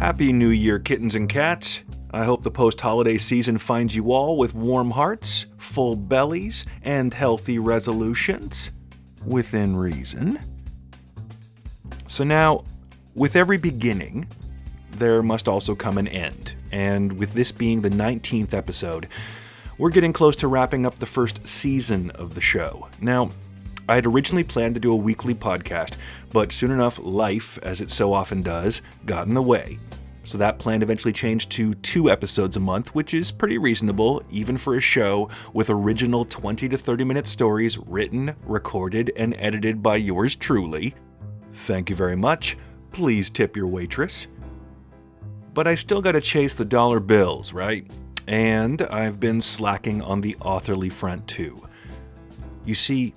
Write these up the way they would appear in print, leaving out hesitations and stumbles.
Happy New Year, kittens and cats. I hope the post-holiday season finds you all with warm hearts, full bellies, and healthy resolutions. Within reason. So now, with every beginning, there must also come an end. And with this being the 19th episode, we're getting close to wrapping up the first season of the show. Now, I had originally planned to do a weekly podcast, but soon enough, life, as it so often does, got in the way. So that plan eventually changed to 2 episodes a month, which is pretty reasonable, even for a show with original 20 to 30 minute stories written, recorded, and edited by yours truly. Thank you very much. Please tip your waitress. But I still gotta chase the dollar bills, right? And I've been slacking on the authorly front too. You see,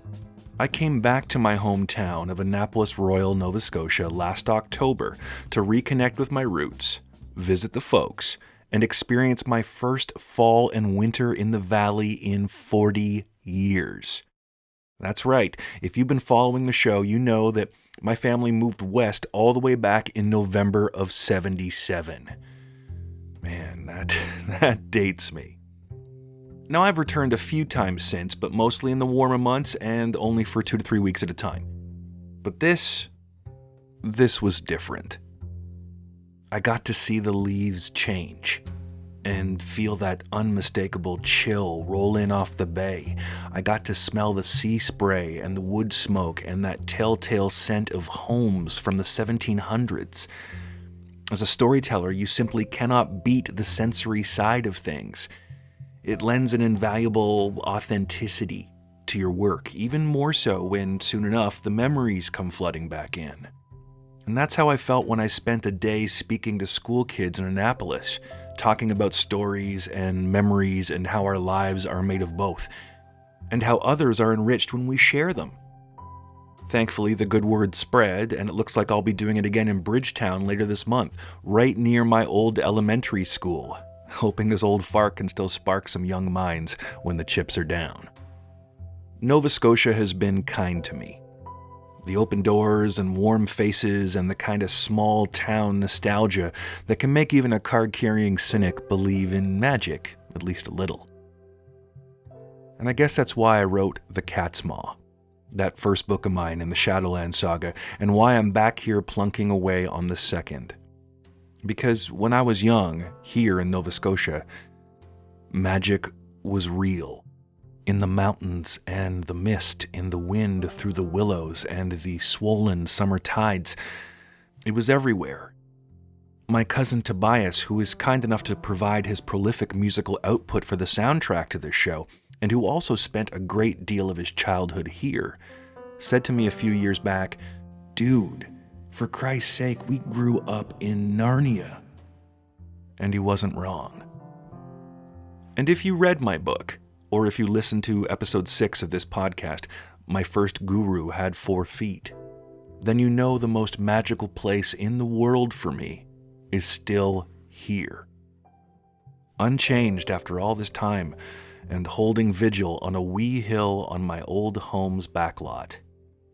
I came back to my hometown of Annapolis Royal, Nova Scotia last October to reconnect with my roots, visit the folks, and experience my first fall and winter in the valley in 40 years. That's right, if you've been following the show, you know that my family moved west all the way back in November of '77. Man, that dates me. Now, I've returned a few times since, but mostly in the warmer months and only for 2 to 3 weeks at a time. But this was different. I got to see the leaves change and feel that unmistakable chill roll in off the bay. I got to smell the sea spray and the wood smoke and that telltale scent of homes from the 1700s. As a storyteller, you simply cannot beat the sensory side of things. It lends an invaluable authenticity to your work, even more so when, soon enough, the memories come flooding back in. And that's how I felt when I spent a day speaking to school kids in Annapolis, talking about stories and memories and how our lives are made of both, and how others are enriched when we share them. Thankfully, the good word spread, and it looks like I'll be doing it again in Bridgetown later this month, right near my old elementary school. Hoping this old fart can still spark some young minds when the chips are down. Nova Scotia has been kind to me. The open doors and warm faces and the kind of small town nostalgia that can make even a card-carrying cynic believe in magic, at least a little. And I guess that's why I wrote The Cat's Maw, that first book of mine in the Shadowland saga, and why I'm back here plunking away on the second. Because when I was young, here in Nova Scotia, magic was real. In the mountains and the mist, in the wind through the willows and the swollen summer tides. It was everywhere. My cousin Tobias, who is kind enough to provide his prolific musical output for the soundtrack to this show, and who also spent a great deal of his childhood here, said to me a few years back, "Dude, for Christ's sake, we grew up in Narnia." And he wasn't wrong. And if you read my book, or if you listened to episode 6 of this podcast, My First Guru Had 4 Feet, then you know the most magical place in the world for me is still here. Unchanged after all this time, and holding vigil on a wee hill on my old home's backlot,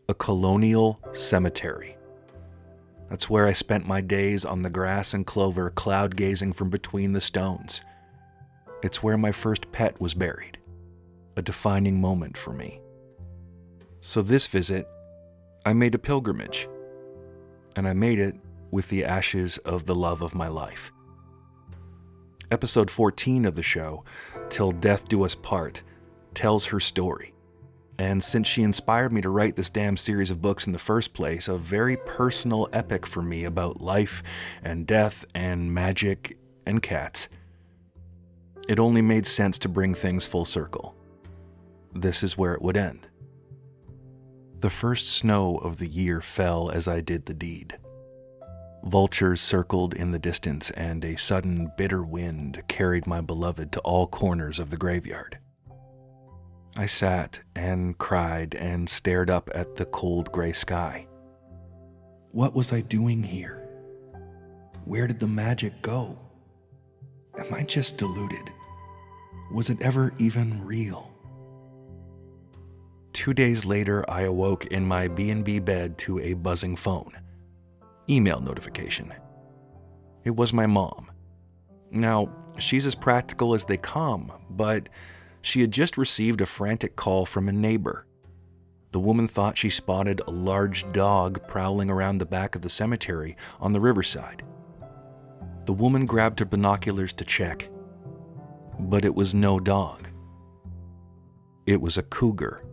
a colonial cemetery. That's where I spent my days on the grass and clover, cloud-gazing from between the stones. It's where my first pet was buried, a defining moment for me. So this visit, I made a pilgrimage, and I made it with the ashes of the love of my life. Episode 14 of the show, Till Death Do Us Part, tells her story. And since she inspired me to write this damn series of books in the first place, a very personal epic for me about life and death and magic and cats, it only made sense to bring things full circle. This is where it would end. The first snow of the year fell as I did the deed. Vultures circled in the distance, and a sudden bitter wind carried my beloved to all corners of the graveyard. I sat and cried and stared up at the cold gray sky. What was I doing here? Where did the magic go? Am I just deluded? Was it ever even real? 2 days later, I awoke in my B&B bed to a buzzing phone. Email notification. It was my mom. Now, she's as practical as they come, but she had just received a frantic call from a neighbor. The woman thought she spotted a large dog prowling around the back of the cemetery on the riverside. The woman grabbed her binoculars to check, but it was no dog. It was a cougar.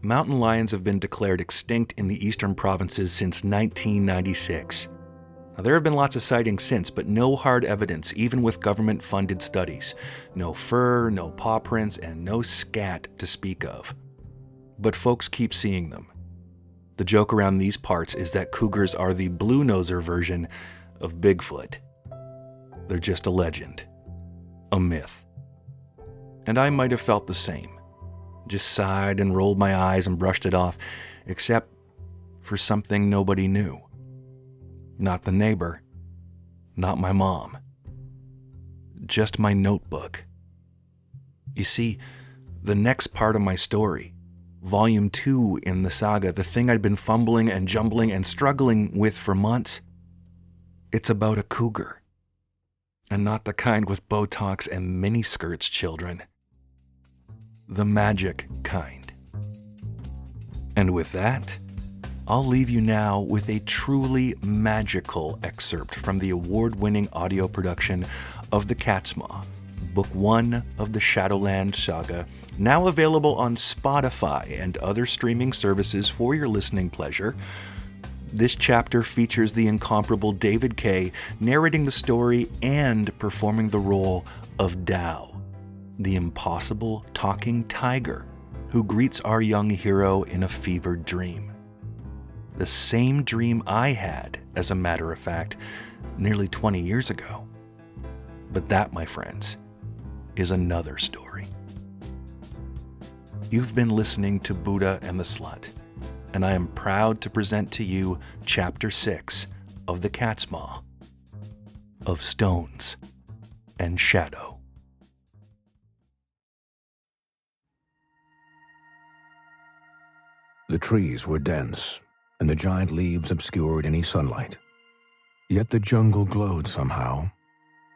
Mountain lions have been declared extinct in the eastern provinces since 1996. Now, there have been lots of sightings since, but no hard evidence, even with government-funded studies. No fur, no paw prints, and no scat to speak of. But folks keep seeing them. The joke around these parts is that cougars are the blue-noser version of Bigfoot. They're just a legend, a myth. And I might have felt the same. Just sighed and rolled my eyes and brushed it off, except for something nobody knew. Not the neighbor, not my mom. Just my notebook. You see, the next part of my story, Volume 2 in the saga, the thing I'd been fumbling and jumbling and struggling with for months, it's about a cougar. And not the kind with Botox and miniskirts, children. The magic kind. And with that, I'll leave you now with a truly magical excerpt from the award-winning audio production of The Cat's Maw, Book 1 of the Shadowland Saga, now available on Spotify and other streaming services for your listening pleasure. This chapter features the incomparable David Kay narrating the story and performing the role of Tao, the impossible talking tiger who greets our young hero in a fevered dream. The same dream I had, as a matter of fact, nearly 20 years ago. But that, my friends, is another story. You've been listening to Buddha and the Slut, and I am proud to present to you Chapter 6 of The Cat's Maw, of Stones and Shadow. The trees were dense, and the giant leaves obscured any sunlight. Yet the jungle glowed somehow,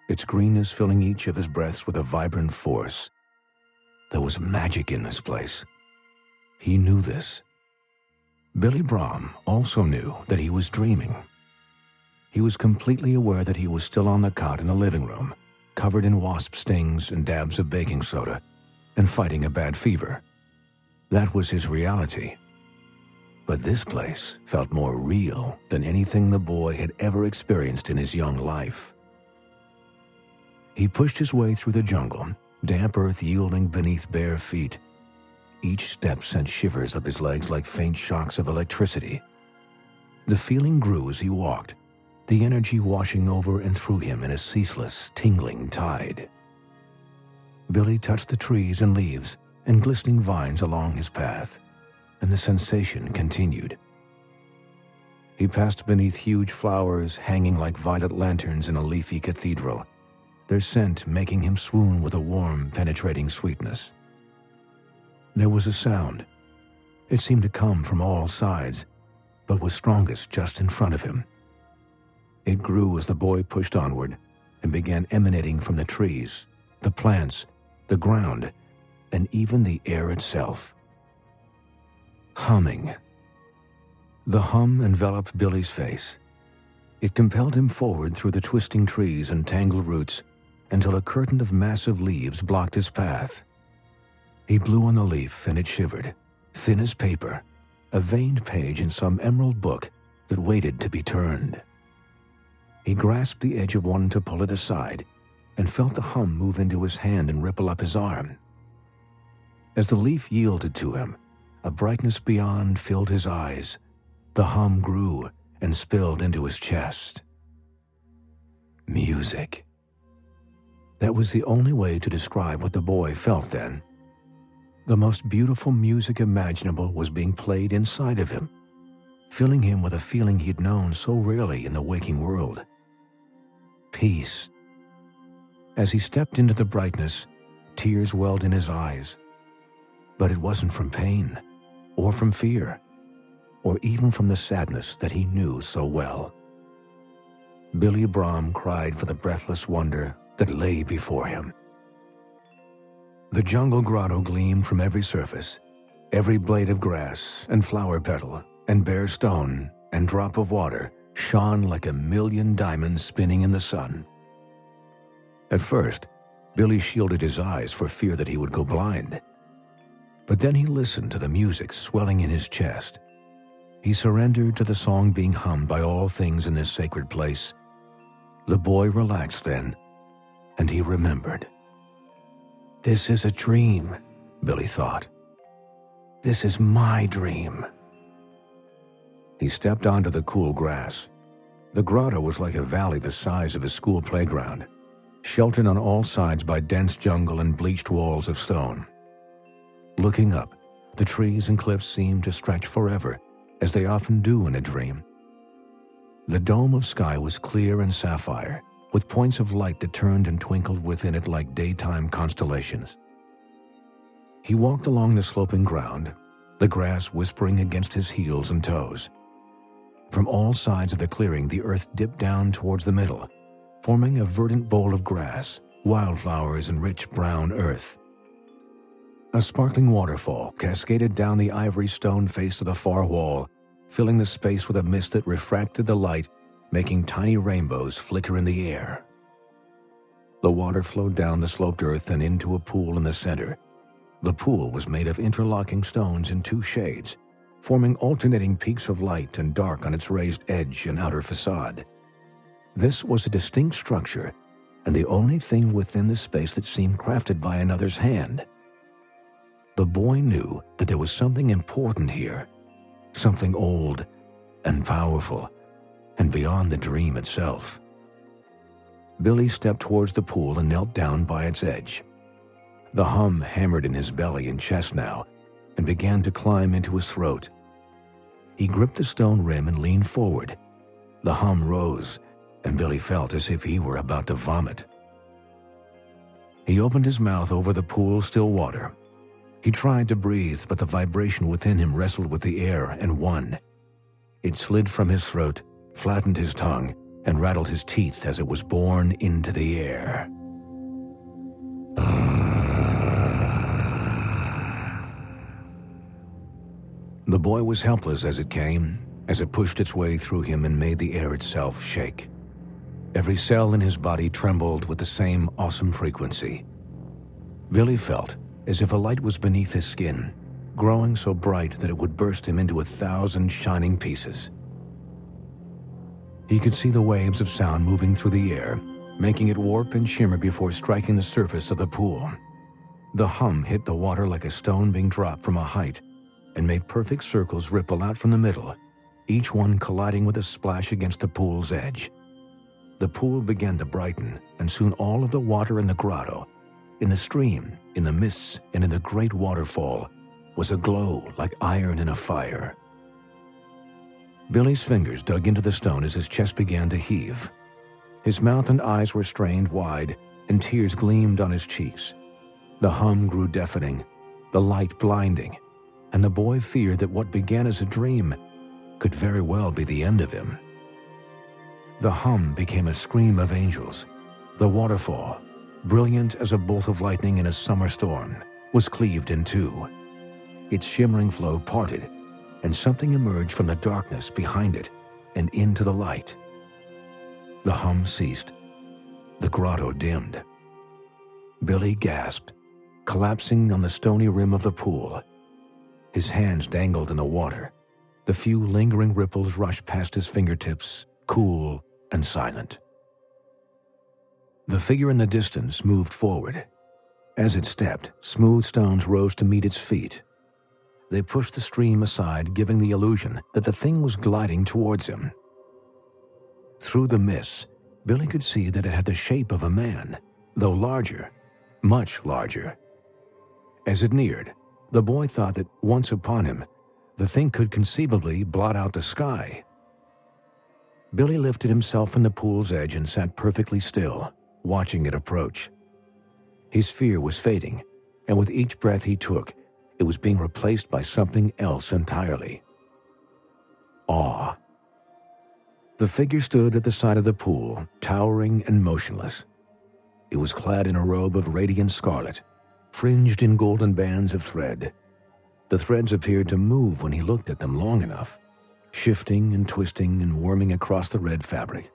its greenness filling each of his breaths with a vibrant force. There was magic in this place. He knew this. Billy Brahm also knew that he was dreaming. He was completely aware that he was still on the cot in the living room, covered in wasp stings and dabs of baking soda, and fighting a bad fever. That was his reality. But this place felt more real than anything the boy had ever experienced in his young life. He pushed his way through the jungle, damp earth yielding beneath bare feet. Each step sent shivers up his legs like faint shocks of electricity. The feeling grew as he walked, the energy washing over and through him in a ceaseless, tingling tide. Billy touched the trees and leaves and glistening vines along his path, and the sensation continued. He passed beneath huge flowers hanging like violet lanterns in a leafy cathedral, their scent making him swoon with a warm, penetrating sweetness. There was a sound. It seemed to come from all sides, but was strongest just in front of him. It grew as the boy pushed onward and began emanating from the trees, the plants, the ground, and even the air itself. Humming. The hum enveloped Billy's face. It compelled him forward through the twisting trees and tangled roots until a curtain of massive leaves blocked his path. He blew on the leaf and it shivered, thin as paper, a veined page in some emerald book that waited to be turned. He grasped the edge of one to pull it aside and felt the hum move into his hand and ripple up his arm. As the leaf yielded to him, a brightness beyond filled his eyes. The hum grew and spilled into his chest. Music. That was the only way to describe what the boy felt then. The most beautiful music imaginable was being played inside of him, filling him with a feeling he'd known so rarely in the waking world. Peace. As he stepped into the brightness, tears welled in his eyes. But it wasn't from pain, or from fear, or even from the sadness that he knew so well. Billy Brom cried for the breathless wonder that lay before him. The jungle grotto gleamed from every surface. Every blade of grass and flower petal and bare stone and drop of water shone like a million diamonds spinning in the sun. At first, Billy shielded his eyes for fear that he would go blind. But then he listened to the music swelling in his chest. He surrendered to the song being hummed by all things in this sacred place. The boy relaxed then, and he remembered. "This is a dream," Billy thought. "This is my dream." He stepped onto the cool grass. The grotto was like a valley the size of a school playground, sheltered on all sides by dense jungle and bleached walls of stone. Looking up, the trees and cliffs seemed to stretch forever, as they often do in a dream. The dome of sky was clear and sapphire, with points of light that turned and twinkled within it like daytime constellations. He walked along the sloping ground, the grass whispering against his heels and toes. From all sides of the clearing, the earth dipped down towards the middle, forming a verdant bowl of grass, wildflowers, and rich brown earth. A sparkling waterfall cascaded down the ivory stone face of the far wall, filling the space with a mist that refracted the light, making tiny rainbows flicker in the air. The water flowed down the sloped earth and into a pool in the center. The pool was made of interlocking stones in two shades, forming alternating peaks of light and dark on its raised edge and outer facade. This was a distinct structure, and the only thing within the space that seemed crafted by another's hand. The boy knew that there was something important here, something old and powerful, and beyond the dream itself. Billy stepped towards the pool and knelt down by its edge. The hum hammered in his belly and chest now, and began to climb into his throat. He gripped the stone rim and leaned forward. The hum rose, and Billy felt as if he were about to vomit. He opened his mouth over the pool's still water. He tried to breathe, but the vibration within him wrestled with the air and won. It slid from his throat, flattened his tongue, and rattled his teeth as it was borne into the air. The boy was helpless as it came, as it pushed its way through him and made the air itself shake. Every cell in his body trembled with the same awesome frequency. Billy felt as if a light was beneath his skin, growing so bright that it would burst him into 1,000 shining pieces. He could see the waves of sound moving through the air, making it warp and shimmer before striking the surface of the pool. The hum hit the water like a stone being dropped from a height, and made perfect circles ripple out from the middle, each one colliding with a splash against the pool's edge. The pool began to brighten, and soon all of the water in the grotto, in the stream, in the mists, and in the great waterfall, was aglow like iron in a fire. Billy's fingers dug into the stone as his chest began to heave. His mouth and eyes were strained wide, and tears gleamed on his cheeks. The hum grew deafening, the light blinding, and the boy feared that what began as a dream could very well be the end of him. The hum became a scream of angels. The waterfall, brilliant as a bolt of lightning in a summer storm, was cleaved in two. Its shimmering flow parted, and something emerged from the darkness behind it and into the light. The hum ceased. The grotto dimmed. Billy gasped, collapsing on the stony rim of the pool. His hands dangled in the water. The few lingering ripples rushed past his fingertips, cool and silent. The figure in the distance moved forward. As it stepped, smooth stones rose to meet its feet. They pushed the stream aside, giving the illusion that the thing was gliding towards him. Through the mists, Billy could see that it had the shape of a man, though larger, much larger. As it neared, the boy thought that once upon him, the thing could conceivably blot out the sky. Billy lifted himself from the pool's edge and sat perfectly still, watching it approach. His fear was fading, and with each breath he took, it was being replaced by something else entirely. Awe. The figure stood at the side of the pool, towering and motionless. It was clad in a robe of radiant scarlet, fringed in golden bands of thread. The threads appeared to move when he looked at them long enough, shifting and twisting and worming across the red fabric.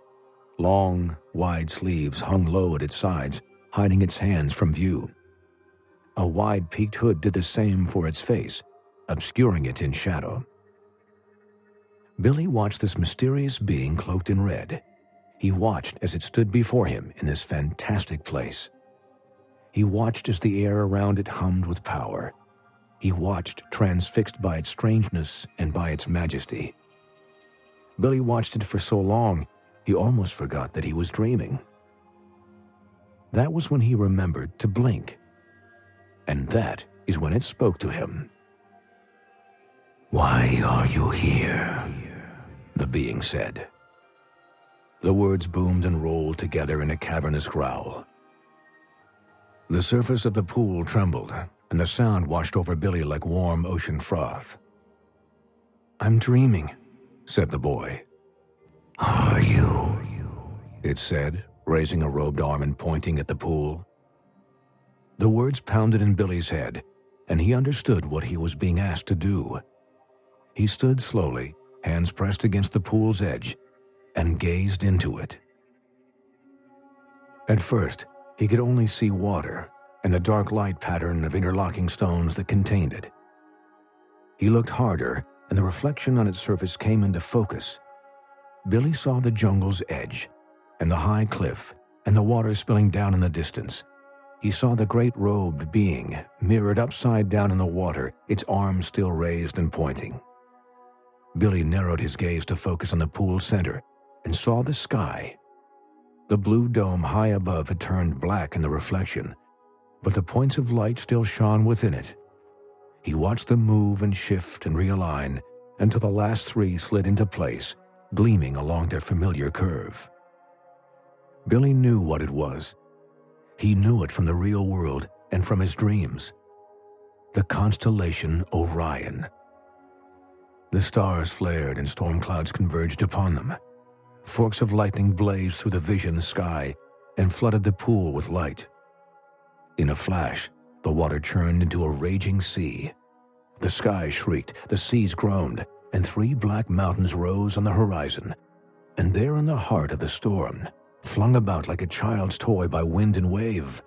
Long, wide sleeves hung low at its sides, hiding its hands from view. A wide peaked hood did the same for its face, obscuring it in shadow. Billy watched this mysterious being cloaked in red. He watched as it stood before him in this fantastic place. He watched as the air around it hummed with power. He watched, transfixed by its strangeness and by its majesty. Billy watched it for so long, he almost forgot that he was dreaming. That was when he remembered to blink. And that is when it spoke to him. "Why are you here?" the being said. The words boomed and rolled together in a cavernous growl. The surface of the pool trembled, and the sound washed over Billy like warm ocean froth. "I'm dreaming," said the boy. "Are you?" it said, raising a robed arm and pointing at the pool. The words pounded in Billy's head, and he understood what he was being asked to do. He stood slowly, hands pressed against the pool's edge, and gazed into it. At first, he could only see water and the dark light pattern of interlocking stones that contained it. He looked harder, and the reflection on its surface came into focus. Billy saw the jungle's edge, and the high cliff, and the water spilling down in the distance. He saw the great robed being mirrored upside down in the water, its arms still raised and pointing. Billy narrowed his gaze to focus on the pool's center and saw the sky. The blue dome high above had turned black in the reflection, but the points of light still shone within it. He watched them move and shift and realign until the last three slid into place, gleaming along their familiar curve. Billy knew what it was. He knew it from the real world and from his dreams. The constellation Orion. The stars flared and storm clouds converged upon them. Forks of lightning blazed through the vision sky and flooded the pool with light. In a flash, the water churned into a raging sea. The sky shrieked, the seas groaned, and three black mountains rose on the horizon. And there in the heart of the storm, flung about like a child's toy by wind and wave,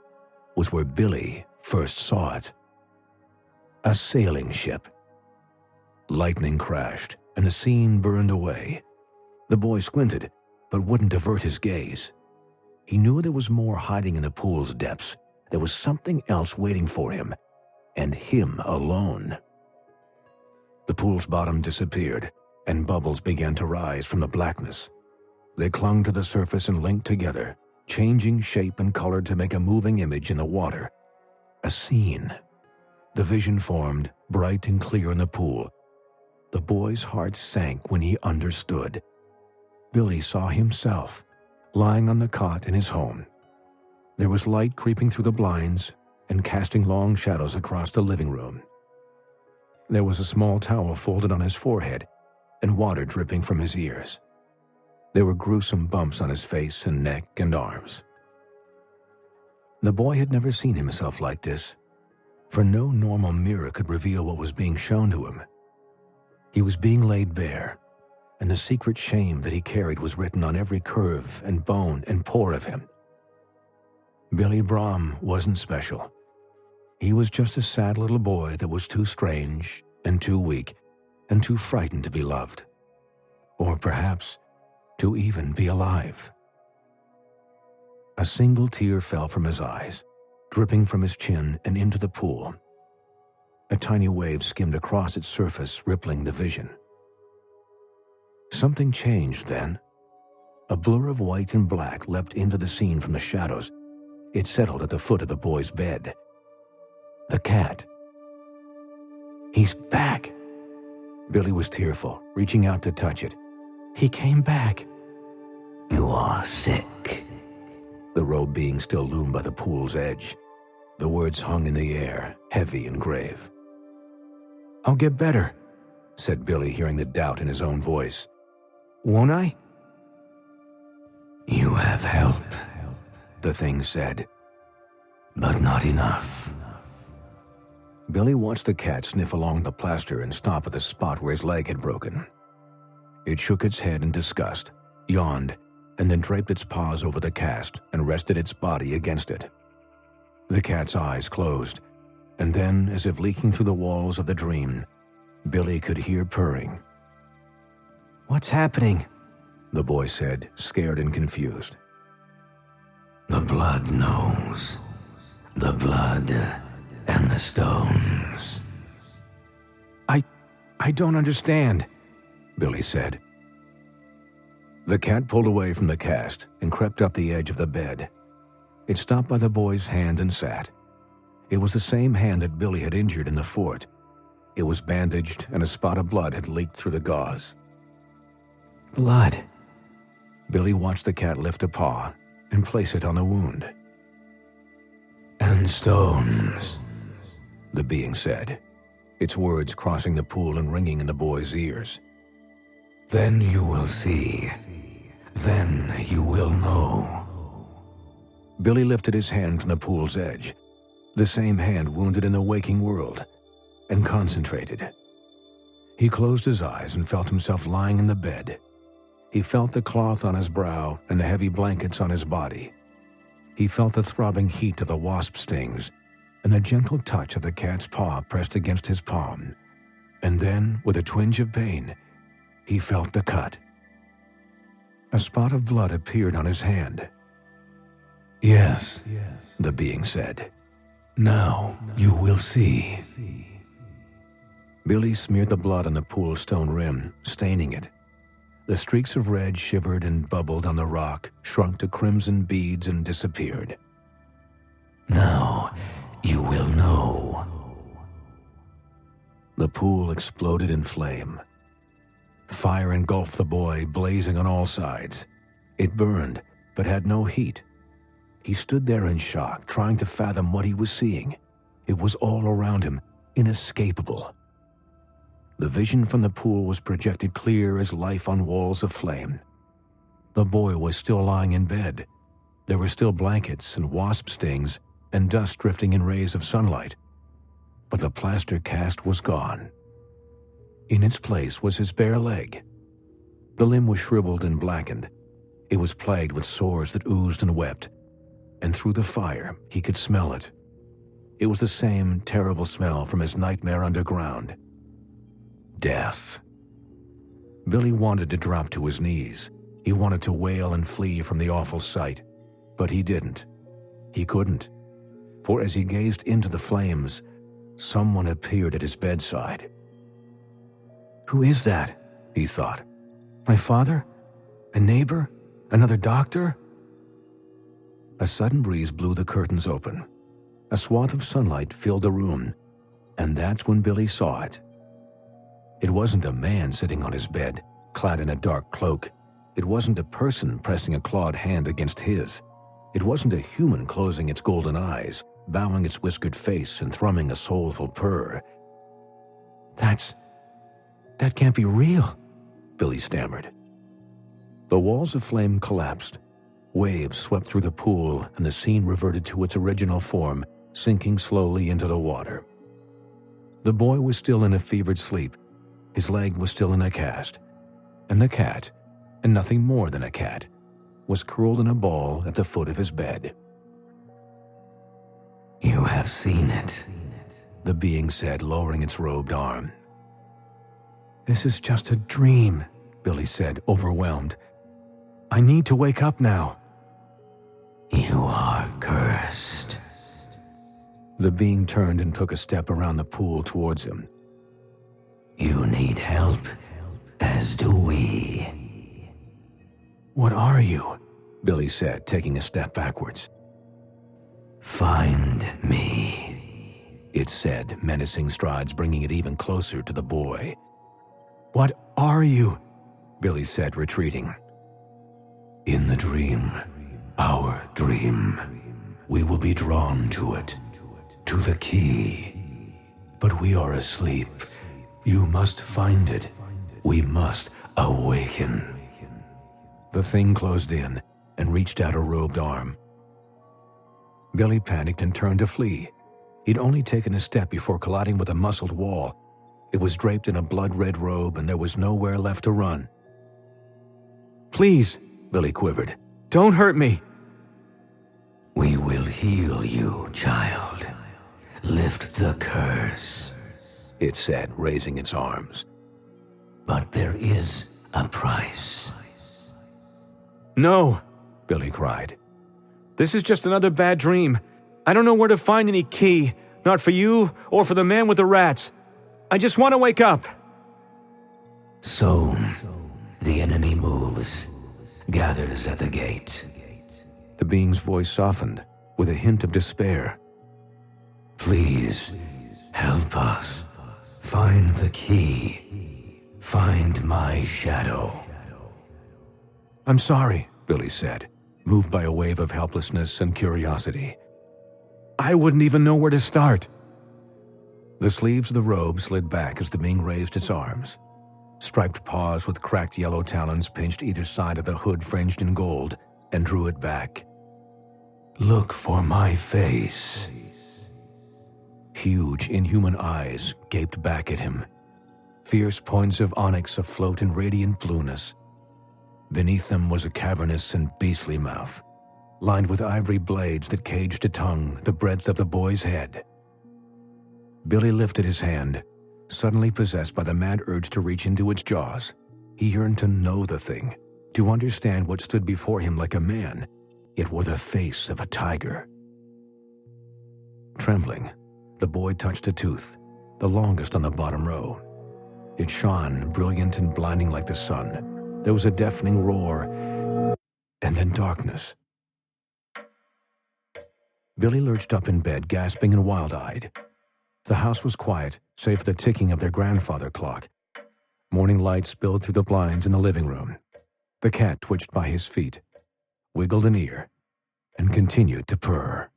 was where Billy first saw it. A sailing ship. Lightning crashed, and the scene burned away. The boy squinted, but wouldn't divert his gaze. He knew there was more hiding in the pool's depths. There was something else waiting for him, and him alone. The pool's bottom disappeared, and bubbles began to rise from the blackness. They clung to the surface and linked together, changing shape and color to make a moving image in the water. A scene. The vision formed, bright and clear in the pool. The boy's heart sank when he understood. Billy saw himself, lying on the cot in his home. There was light creeping through the blinds and casting long shadows across the living room. There was a small towel folded on his forehead and water dripping from his ears. There were gruesome bumps on his face and neck and arms. The boy had never seen himself like this, for no normal mirror could reveal what was being shown to him. He was being laid bare, and the secret shame that he carried was written on every curve and bone and pore of him. Billy Brom wasn't special. He was just a sad little boy that was too strange and too weak and too frightened to be loved. Or perhaps to even be alive. A single tear fell from his eyes, dripping from his chin and into the pool. A tiny wave skimmed across its surface, rippling the vision. Something changed then. A blur of white and black leapt into the scene from the shadows. It settled at the foot of the boy's bed. The cat. "He's back!" Billy was tearful, reaching out to touch it. "He came back." "You are sick." The robed being still loomed by the pool's edge. The words hung in the air, heavy and grave. "I'll get better," said Billy, hearing the doubt in his own voice. "Won't I?" "You have help," the thing said, "but not enough." Billy watched the cat sniff along the plaster and stop at the spot where his leg had broken. It shook its head in disgust, yawned, and then draped its paws over the cast and rested its body against it. The cat's eyes closed, and then, as if leaking through the walls of the dream, Billy could hear purring. "What's happening?" the boy said, scared and confused. "The blood knows. The blood and the stones." I don't understand," Billy said. The cat pulled away from the cast and crept up the edge of the bed. It stopped by the boy's hand and sat. It was the same hand that Billy had injured in the fort. It was bandaged, and a spot of blood had leaked through the gauze. "Blood." Billy watched the cat lift a paw and place it on the wound. "And stones," the being said, its words crossing the pool and ringing in the boy's ears. "Then you will see. Then you will know." Billy lifted his hand from the pool's edge, the same hand wounded in the waking world, and concentrated. He closed his eyes and felt himself lying in the bed. He felt the cloth on his brow and the heavy blankets on his body. He felt the throbbing heat of the wasp stings and the gentle touch of the cat's paw pressed against his palm. And then, with a twinge of pain, he felt the cut. A spot of blood appeared on his hand. Yes, the being said. "Now you will see." Billy smeared the blood on the pool's stone rim, staining it. The streaks of red shivered and bubbled on the rock, shrunk to crimson beads and disappeared. "Now you will know." The pool exploded in flame. Fire engulfed the boy, blazing on all sides. It burned, but had no heat. He stood there in shock, trying to fathom what he was seeing. It was all around him, inescapable. The vision from the pool was projected clear as life on walls of flame. The boy was still lying in bed. There were still blankets and wasp stings and dust drifting in rays of sunlight. But the plaster cast was gone. In its place was his bare leg. The limb was shriveled and blackened. It was plagued with sores that oozed and wept. And through the fire, he could smell it. It was the same terrible smell from his nightmare underground. Death. Billy wanted to drop to his knees. He wanted to wail and flee from the awful sight, but he didn't. He couldn't. For as he gazed into the flames, someone appeared at his bedside. "Who is that?" he thought. "My father? A neighbor? Another doctor?" A sudden breeze blew the curtains open. A swath of sunlight filled the room, and that's when Billy saw it. It wasn't a man sitting on his bed, clad in a dark cloak. It wasn't a person pressing a clawed hand against his. It wasn't a human closing its golden eyes, bowing its whiskered face and thrumming a soulful purr. That can't be real," Billy stammered. The walls of flame collapsed. Waves swept through the pool, and the scene reverted to its original form, sinking slowly into the water. The boy was still in a fevered sleep. His leg was still in a cast. And the cat, and nothing more than a cat, was curled in a ball at the foot of his bed. "You have seen it," the being said, lowering its robed arm. "This is just a dream," Billy said, overwhelmed. "I need to wake up now." "You are cursed." The being turned and took a step around the pool towards him. "You need help, as do we." "What are you?" Billy said, taking a step backwards. "Find me," it said, menacing strides, bringing it even closer to the boy. "What are you?" Billy said, retreating. "In the dream, our dream, we will be drawn to it, to the key. But we are asleep. You must find it. We must awaken." The thing closed in, and reached out a robed arm. Billy panicked and turned to flee. He'd only taken a step before colliding with a muscled wall. It was draped in a blood-red robe, and there was nowhere left to run. "Please," Billy quivered, "don't hurt me." "We will heal you, child. Lift the curse," it said, raising its arms. "But there is a price." "No," Billy cried. "This is just another bad dream. I don't know where to find any key, not for you or for the man with the rats. I just want to wake up." "So, the enemy moves, gathers at the gate." The being's voice softened, with a hint of despair. "Please, help us. Find the key. Find my shadow." "I'm sorry," Billy said, moved by a wave of helplessness and curiosity. "I wouldn't even know where to start." The sleeves of the robe slid back as the being raised its arms. Striped paws with cracked yellow talons pinched either side of a hood fringed in gold and drew it back. "Look for my face." Huge, inhuman eyes gaped back at him, fierce points of onyx afloat in radiant blueness. Beneath them was a cavernous and beastly mouth, lined with ivory blades that caged a tongue the breadth of the boy's head. Billy lifted his hand, suddenly possessed by the mad urge to reach into its jaws. He yearned to know the thing, to understand what stood before him like a man, yet wore the face of a tiger. Trembling, the boy touched a tooth, the longest on the bottom row. It shone, brilliant and blinding like the sun. There was a deafening roar, and then darkness. Billy lurched up in bed, gasping and wild-eyed. The house was quiet, save for the ticking of their grandfather clock. Morning light spilled through the blinds in the living room. The cat twitched by his feet, wiggled an ear, and continued to purr.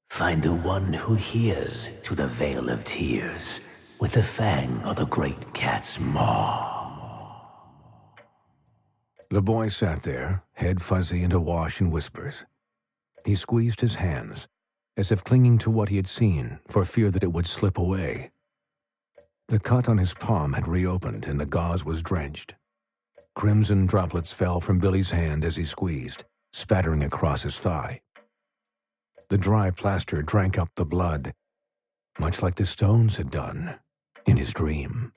"Find the one who hears through the veil of tears, with the fang of the great cat's maw." The boy sat there, head fuzzy and awash in whispers. He squeezed his hands, as if clinging to what he had seen for fear that it would slip away. The cut on his palm had reopened and the gauze was drenched. Crimson droplets fell from Billy's hand as he squeezed, spattering across his thigh. The dry plaster drank up the blood, much like the stones had done in his dream.